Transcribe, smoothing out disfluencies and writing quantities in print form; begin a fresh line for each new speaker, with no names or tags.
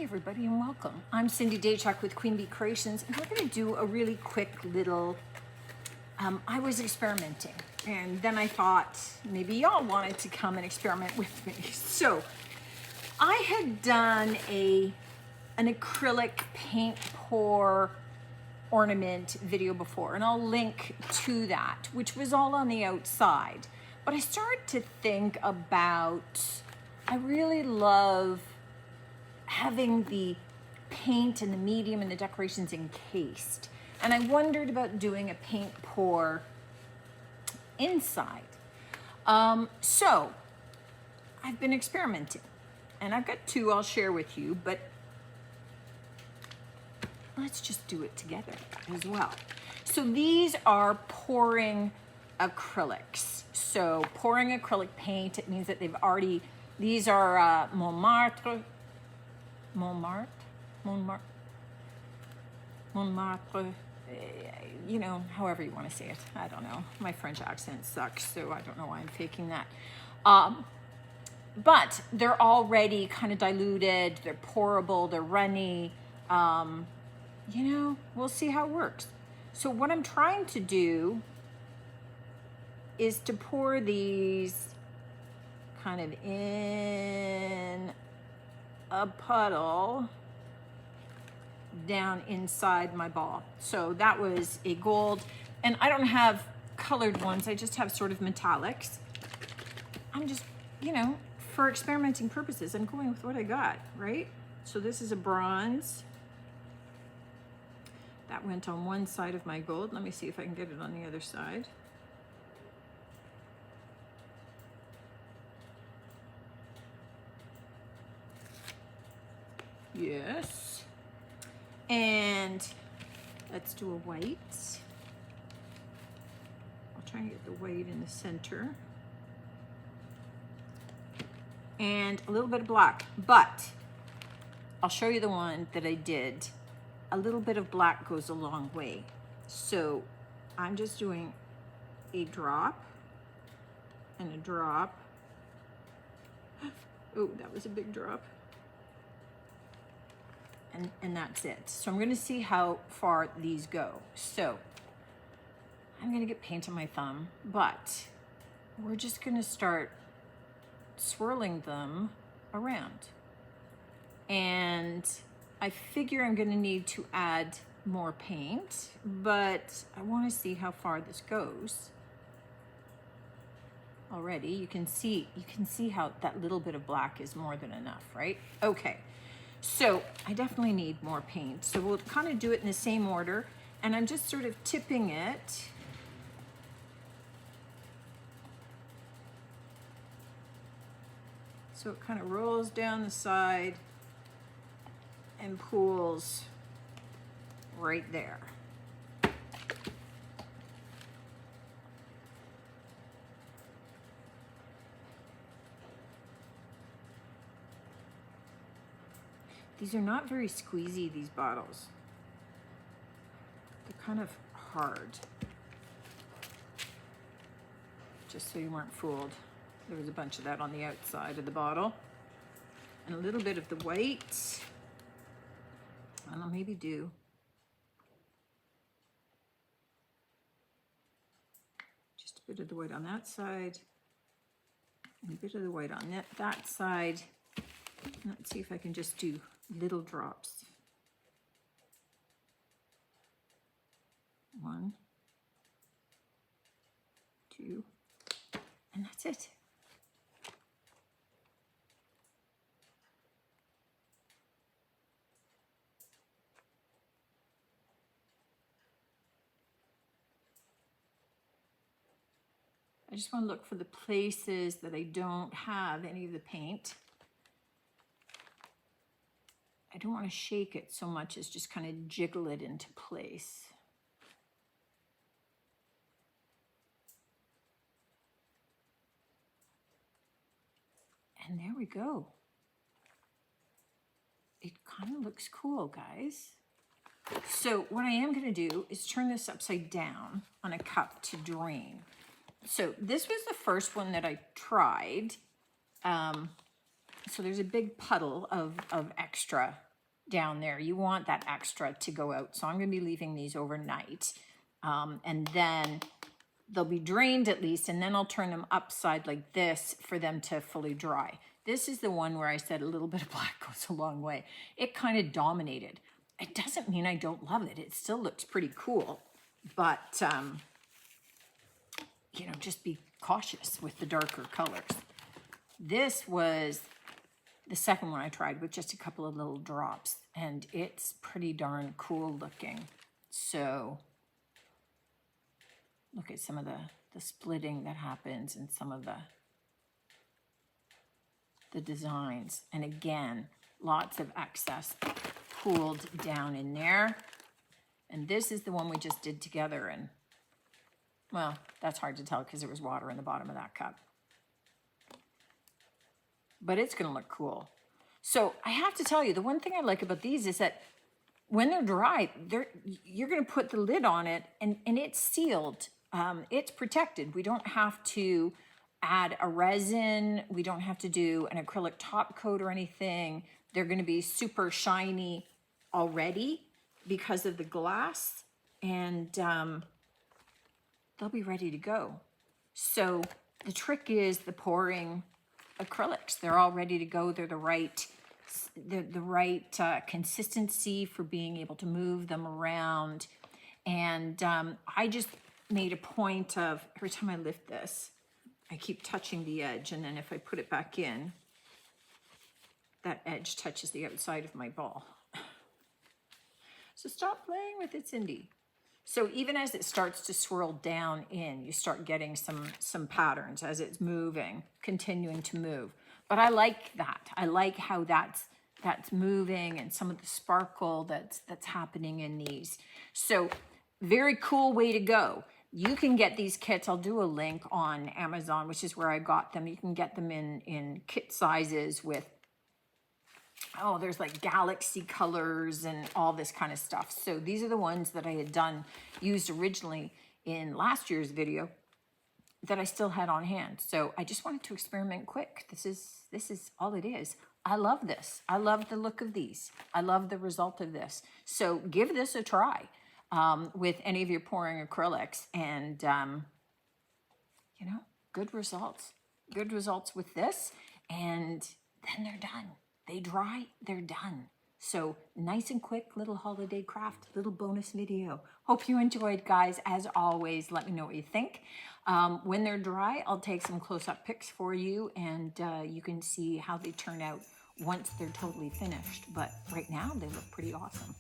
Hi everybody and welcome. I'm Cindy Daychuk with Queen Bee Creations, and we're going to do a really quick little, I was experimenting, and then I thought maybe y'all wanted to come and experiment with me. So I had done an acrylic paint pour ornament video before, and I'll link to that, which was all on the outside. But I started to think about, I really love having the paint and the medium and the decorations encased. And I wondered about doing a paint pour inside. So I've been experimenting, and I've got two I'll share with you, but let's just do it together as well. So these are pouring acrylics. So pouring acrylic paint, it means that they've already, these are Montmartre, you know, however you want to say it. I don't know. My French accent sucks, so I don't know why I'm faking that. But they're already kind of diluted. They're pourable. They're runny. You know, we'll see how it works. So what I'm trying to do is to pour these kind of in a puddle down inside my ball. So that was a gold, and I don't have colored ones. I just have sort of metallics. I'm just, you know, for experimenting purposes, I'm going with what I got, right? So this is a bronze. That went on one side of my gold. Let me see if I can get it on the other side. Yes. And let's do a white. I'll try and get the white in the center. And a little bit of black, but I'll show you the one that I did. A little bit of black goes a long way. So I'm just doing a drop and a drop. Oh, that was a big drop. And that's it. So I'm gonna see how far these go. So I'm gonna get paint on my thumb, but we're just gonna start swirling them around. And I figure I'm gonna need to add more paint, but I wanna see how far this goes. Already, you can see how that little bit of black is more than enough, right? Okay. So I definitely need more paint. So we'll kind of do it in the same order, and I'm just sort of tipping it. So it kind of rolls down the side and pools right there. These are not very squeezy, these bottles. They're kind of hard. Just so you weren't fooled. There was a bunch of that on the outside of the bottle. And a little bit of the white. And I'll maybe do just a bit of the white on that side. And a bit of the white on that side. Let's see if I can just do little drops. 1, 2, and that's it. I just want to look for the places that I don't have any of the paint. I don't want to shake it so much as just kind of jiggle it into place. And there we go. It kind of looks cool, guys. So what I am going to do is turn this upside down on a cup to drain. So this was the first one that I tried. So there's a big puddle of extra down there. You want that extra to go out. So I'm gonna be leaving these overnight. And then they'll be drained at least, and then I'll turn them upside like this for them to fully dry. This is the one where I said a little bit of black goes a long way. It kind of dominated. It doesn't mean I don't love it. It still looks pretty cool, but you know, just be cautious with the darker colors. This was the second one I tried with just a couple of little drops, and it's pretty darn cool looking. So look at some of the splitting that happens and some of the designs. And again, lots of excess cooled down in there. And this is the one we just did together, and well, that's hard to tell because there was water in the bottom of that cup. But it's gonna look cool. So I have to tell you, the one thing I like about these is that when they're dry, you're gonna put the lid on it and it's sealed. It's protected. We don't have to add a resin. We don't have to do an acrylic top coat or anything. They're gonna be super shiny already because of the glass, and they'll be ready to go. So the trick is the pouring acrylics. They're all ready to go. They're the right consistency for being able to move them around. And I just made a point of, every time I lift this, I keep touching the edge, and then if I put it back in, that edge touches the outside of my ball. So stop playing with it, Cindy. So even as it starts to swirl down in, you start getting some patterns as it's moving, continuing to move. But I like that. I like how that's moving, and some of the sparkle that's happening in these. So very cool way to go. You can get these kits. I'll do a link on Amazon, which is where I got them. You can get them in kit sizes with, oh, there's like galaxy colors and all this kind of stuff. So these are the ones that I had used originally in last year's video that I still had on hand. So I just wanted to experiment quick. This is all it is. I love this. I love the look of these. I love the result of this. So give this a try with any of your pouring acrylics, and you know, good results. Good results with this, and then they're done. They dry, they're done. So nice and quick, little holiday craft, little bonus video. Hope you enjoyed, guys. As always, let me know what you think. When they're dry, I'll take some close-up pics for you, and you can see how they turn out once they're totally finished. But right now, they look pretty awesome.